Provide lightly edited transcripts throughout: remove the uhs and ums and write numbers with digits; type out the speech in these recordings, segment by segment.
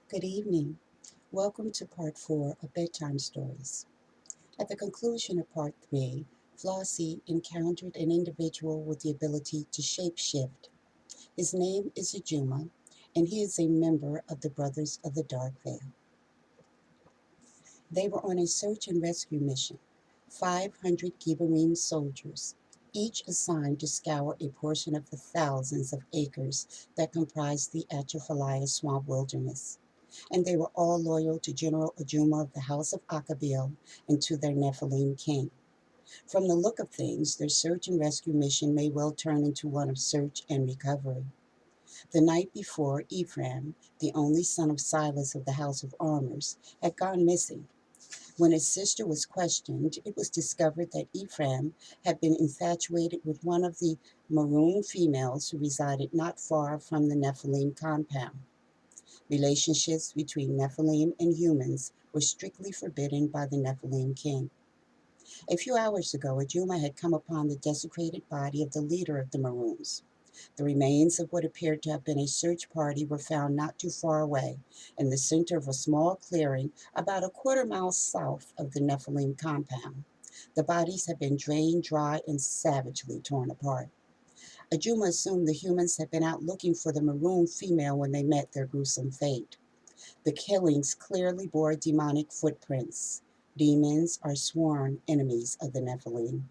Good evening. Welcome to part 4 of Bedtime Stories. At the conclusion of part 3, Flossie encountered an individual with the ability to shapeshift. His name is Ajuma, and he is a member of the Brothers of the Dark Veil. They were on a search and rescue mission, 500 Gibberine soldiers, each assigned to scour a portion of the thousands of acres that comprise the Atchafalaya Swamp Wilderness. And they were all loyal to General Ajuma of the House of Akabil and to their Nephilim king. From the look of things, their search and rescue mission may well turn into one of search and recovery. The night before, Ephraim, the only son of Silas of the House of Armors, had gone missing. When his sister was questioned, it was discovered that Ephraim had been infatuated with one of the maroon females who resided not far from the Nephilim compound. Relationships between Nephilim and humans were strictly forbidden by the Nephilim king. A few hours ago, Ajuma had come upon the desecrated body of the leader of the Maroons. The remains of what appeared to have been a search party were found not too far away, in the center of a small clearing about a quarter-mile south of the Nephilim compound. The bodies had been drained dry and savagely torn apart. Ajuma assumed the humans had been out looking for the maroon female when they met their gruesome fate. The killings clearly bore demonic footprints. Demons are sworn enemies of the Nephilim.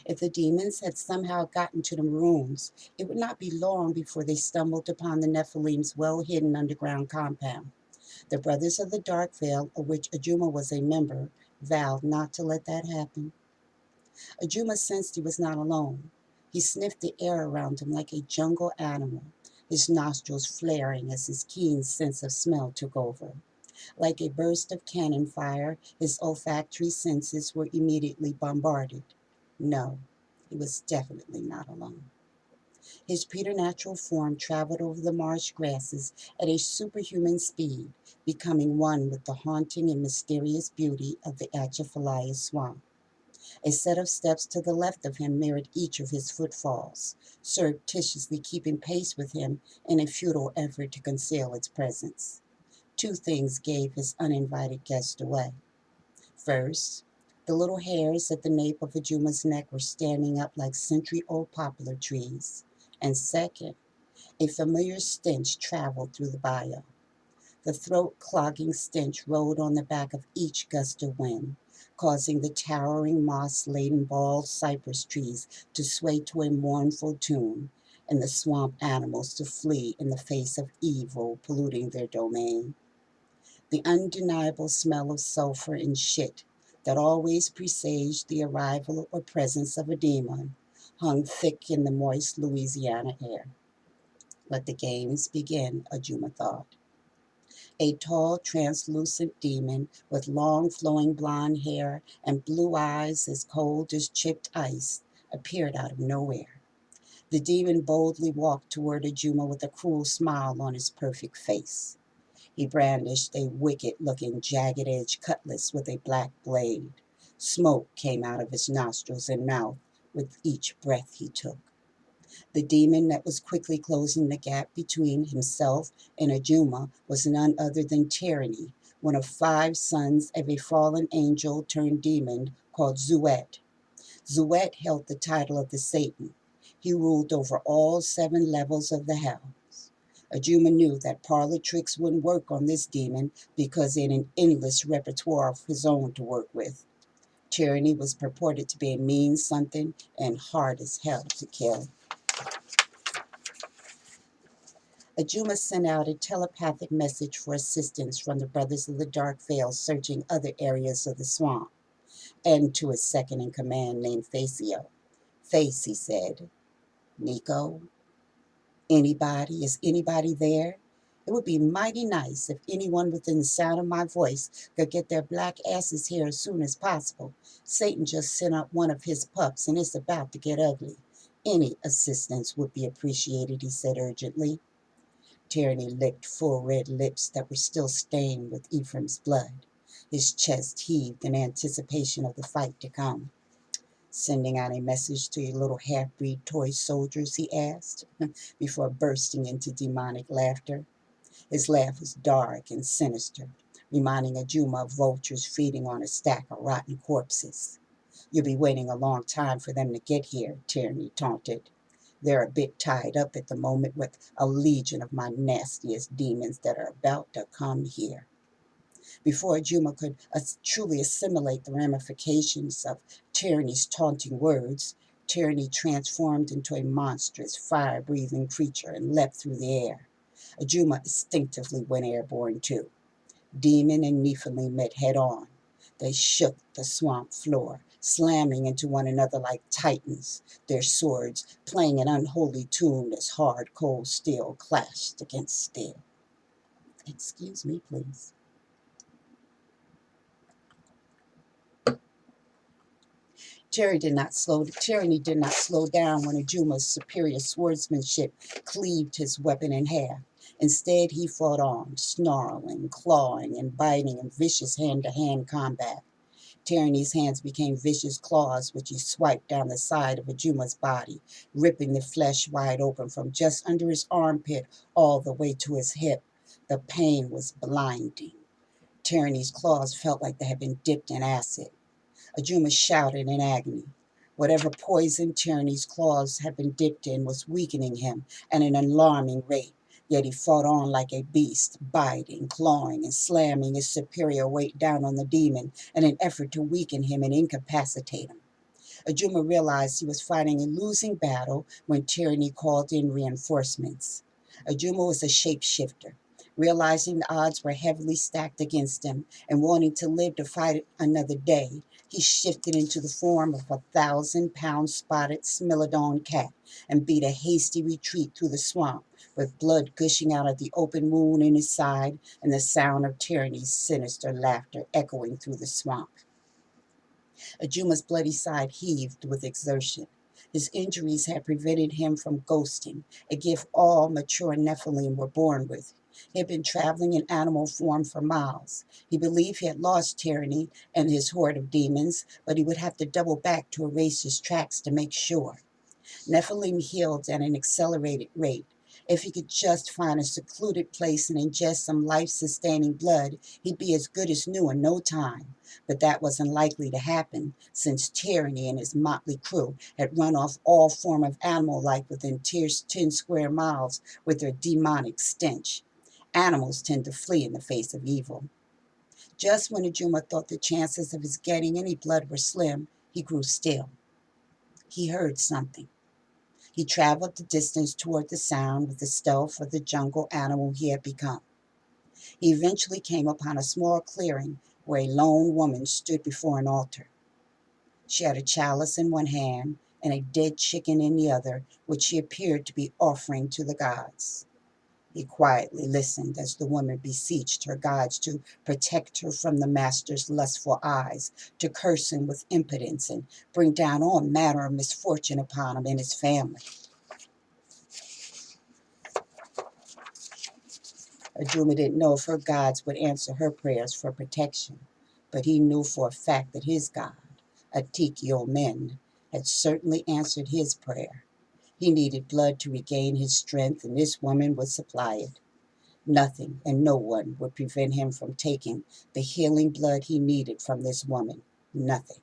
If the demons had somehow gotten to the Maroons, it would not be long before they stumbled upon the Nephilim's well-hidden underground compound. The Brothers of the Dark Veil, of which Ajuma was a member, vowed not to let that happen. Ajuma sensed he was not alone. He sniffed the air around him like a jungle animal, his nostrils flaring as his keen sense of smell took over. Like a burst of cannon fire, his olfactory senses were immediately bombarded. No, he was definitely not alone. His preternatural form traveled over the marsh grasses at a superhuman speed, becoming one with the haunting and mysterious beauty of the Atchafalaya swamp. A set of steps to the left of him mirrored each of his footfalls, surreptitiously keeping pace with him in a futile effort to conceal its presence. Two things gave his uninvited guest away. First, the little hairs at the nape of Ajuma's neck were standing up like century-old poplar trees. And second, a familiar stench traveled through the bayou. The throat-clogging stench rolled on the back of each gust of wind, causing the towering moss-laden bald cypress trees to sway to a mournful tune, and the swamp animals to flee in the face of evil polluting their domain. The undeniable smell of sulfur and shit that always presaged the arrival or presence of a demon hung thick in the moist Louisiana air. Let the games begin, Ajuma thought. A tall, translucent demon with long, flowing blonde hair and blue eyes as cold as chipped ice appeared out of nowhere. The demon boldly walked toward Ajuma with a cruel smile on his perfect face. He brandished a wicked-looking, jagged-edged cutlass with a black blade. Smoke came out of his nostrils and mouth with each breath he took. The demon that was quickly closing the gap between himself and Ajuma was none other than Tyranny, one of 5 sons of a fallen angel turned demon called Zuet. Zuet held the title of the Satan. He ruled over all 7 levels of the hell. Ajuma knew that parlor tricks wouldn't work on this demon because he had an endless repertoire of his own to work with. Tyranny was purported to be a mean something and hard as hell to kill. Ajuma sent out a telepathic message for assistance from the Brothers of the Dark Veil searching other areas of the swamp, and to his second-in-command named Facio. Face, he said. Nico? Anybody? Is anybody there? It would be mighty nice if anyone within the sound of my voice could get their black asses here as soon as possible. Satan just sent up one of his pups, and it's about to get ugly. Any assistance would be appreciated, he said urgently. Tyranny licked full red lips that were still stained with Ephraim's blood. His chest heaved in anticipation of the fight to come. Sending out a message to your little half-breed toy soldiers, he asked, before bursting into demonic laughter. His laugh was dark and sinister, reminding Ajuma of vultures feeding on a stack of rotten corpses. "You'll be waiting a long time for them to get here," Tierney taunted. "They're a bit tied up at the moment with a legion of my nastiest demons that are about to come here." Before Juma could truly assimilate the ramifications of Tierney's taunting words, Tierney transformed into a monstrous, fire-breathing creature and leapt through the air. Ajuma instinctively went airborne too. Demon and Nephilim met head-on. They shook the swamp floor, slamming into one another like titans, their swords playing an unholy tune as hard, cold steel clashed against steel. Excuse me, please. Tyranny did not slow down when Ajuma's superior swordsmanship cleaved his weapon in half. Instead, he fought on, snarling, clawing, and biting in vicious hand-to-hand combat. Tyranny's hands became vicious claws, which he swiped down the side of Ajuma's body, ripping the flesh wide open from just under his armpit all the way to his hip. The pain was blinding. Tyranny's claws felt like they had been dipped in acid. Ajuma shouted in agony. Whatever poison Tyranny's claws had been dipped in was weakening him at an alarming rate, yet he fought on like a beast, biting, clawing, and slamming his superior weight down on the demon in an effort to weaken him and incapacitate him. Ajuma realized he was fighting a losing battle when Tyranny called in reinforcements. Ajuma was a shapeshifter. Realizing the odds were heavily stacked against him and wanting to live to fight another day, he shifted into the form of a 1,000-pound spotted Smilodon cat and beat a hasty retreat through the swamp, with blood gushing out of the open wound in his side and the sound of Tyranny's sinister laughter echoing through the swamp. Ajuma's bloody side heaved with exertion. His injuries had prevented him from ghosting, a gift all mature Nephilim were born with. He had been traveling in animal form for miles. He believed he had lost Tyranny and his horde of demons, but he would have to double back to erase his tracks to make sure. Nephilim healed at an accelerated rate. If he could just find a secluded place and ingest some life-sustaining blood, he'd be as good as new in no time. But that wasn't likely to happen, since Tyranny and his motley crew had run off all form of animal life within 10 square miles with their demonic stench. Animals tend to flee in the face of evil. Just when Ajuma thought the chances of his getting any blood were slim, he grew still. He heard something. He traveled the distance toward the sound with the stealth of the jungle animal he had become. He eventually came upon a small clearing where a lone woman stood before an altar. She had a chalice in one hand and a dead chicken in the other, which she appeared to be offering to the gods. He quietly listened as the woman beseeched her gods to protect her from the master's lustful eyes, to curse him with impotence and bring down all manner of misfortune upon him and his family. Ajuma didn't know if her gods would answer her prayers for protection, but he knew for a fact that his God, Atik-Yomen, had certainly answered his prayer. He needed blood to regain his strength, and this woman would supply it. Nothing and no one would prevent him from taking the healing blood he needed from this woman. Nothing.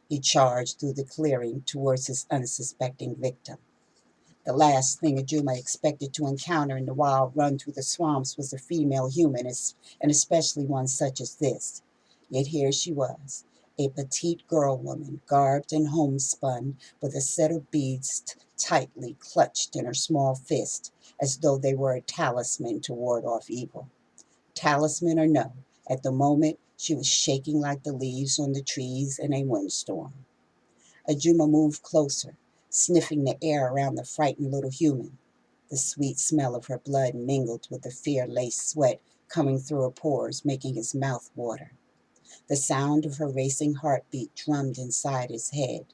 He charged through the clearing towards his unsuspecting victim. The last thing Ajuma expected to encounter in the wild run through the swamps was a female human, and especially one such as this. Yet here she was, a petite girl woman, garbed and homespun, with a set of beads tightly clutched in her small fist, as though they were a talisman to ward off evil. Talisman or no, at the moment she was shaking like the leaves on the trees in a windstorm. Ajuma moved closer, sniffing the air around the frightened little human. The sweet smell of her blood mingled with the fear-laced sweat coming through her pores, making his mouth water. The sound of her racing heartbeat drummed inside his head.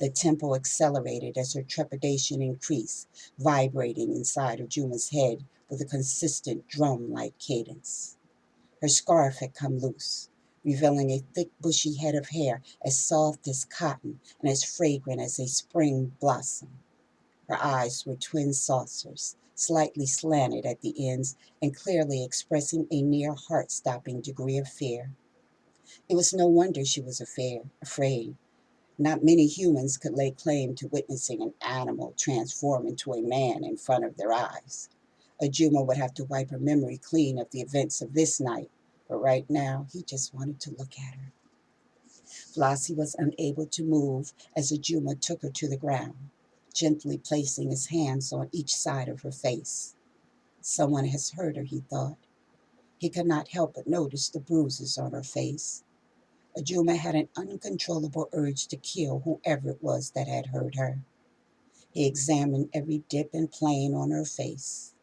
The tempo accelerated as her trepidation increased, vibrating inside Ajuma's head with a consistent drum-like cadence. Her scarf had come loose, revealing a thick, bushy head of hair as soft as cotton and as fragrant as a spring blossom. Her eyes were twin saucers, slightly slanted at the ends and clearly expressing a near heart-stopping degree of fear. It was no wonder she was afraid. Not many humans could lay claim to witnessing an animal transform into a man in front of their eyes. Ajuma would have to wipe her memory clean of the events of this night, but right now he just wanted to look at her. Flossie was unable to move as Ajuma took her to the ground, gently placing his hands on each side of her face. Someone has hurt her, he thought. He could not help but notice the bruises on her face. Ajuma had an uncontrollable urge to kill whoever it was that had hurt her. He examined every dip and plane on her face,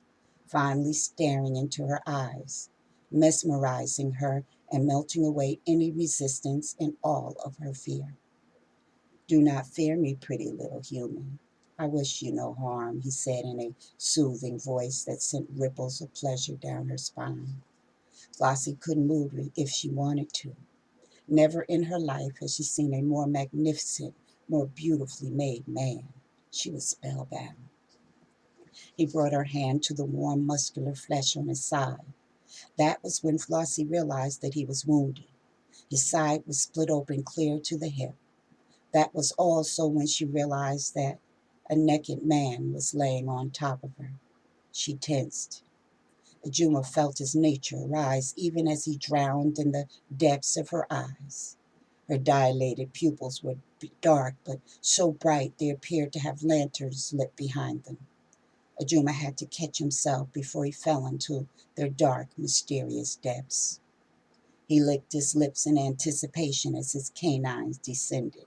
finally staring into her eyes, mesmerizing her and melting away any resistance and all of her fear. "Do not fear me, pretty little human. I wish you no harm," he said in a soothing voice that sent ripples of pleasure down her spine. Flossie couldn't move if she wanted to. Never in her life had she seen a more magnificent, more beautifully made man. She was spellbound. He brought her hand to the warm, muscular flesh on his side. That was when Flossie realized that he was wounded. His side was split open clear to the hip. That was also when she realized that a naked man was laying on top of her. She tensed. Juma felt his nature rise even as he drowned in the depths of her eyes. Her dilated pupils were dark, but so bright they appeared to have lanterns lit behind them. Ajuma had to catch himself before he fell into their dark, mysterious depths. He licked his lips in anticipation as his canines descended.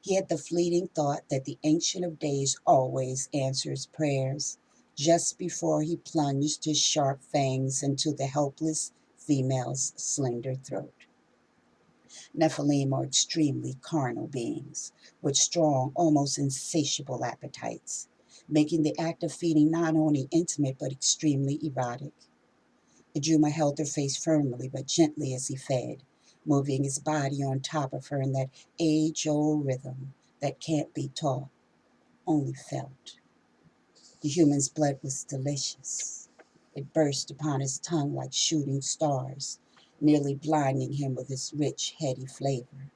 He had the fleeting thought that the Ancient of Days always answers prayers just before he plunged his sharp fangs into the helpless female's slender throat. Nephilim are extremely carnal beings with strong, almost insatiable appetites, making the act of feeding not only intimate but extremely erotic. Ajuma held her face firmly but gently as he fed, moving his body on top of her in that age-old rhythm that can't be taught, only felt. The human's blood was delicious. It burst upon his tongue like shooting stars, nearly blinding him with its rich, heady flavor.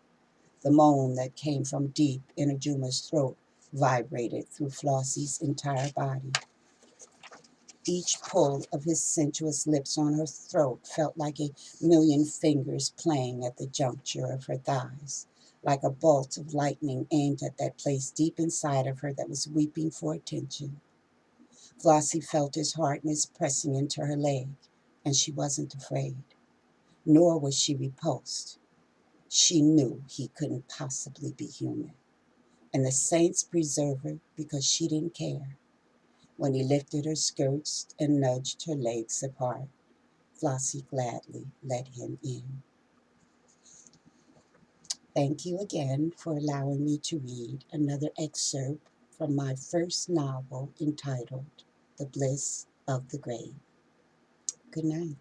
The moan that came from deep in Ajuma's throat vibrated through Flossie's entire body. Each pull of his sensuous lips on her throat felt like a million fingers playing at the juncture of her thighs, like a bolt of lightning aimed at that place deep inside of her that was weeping for attention. Flossie felt his hardness pressing into her leg, and she wasn't afraid, nor was she repulsed. She knew he couldn't possibly be human, and the saints preserve her because she didn't care. When he lifted her skirts and nudged her legs apart, Flossie gladly let him in. Thank you again for allowing me to read another excerpt from my first novel entitled The Bliss of the Grave. Good night.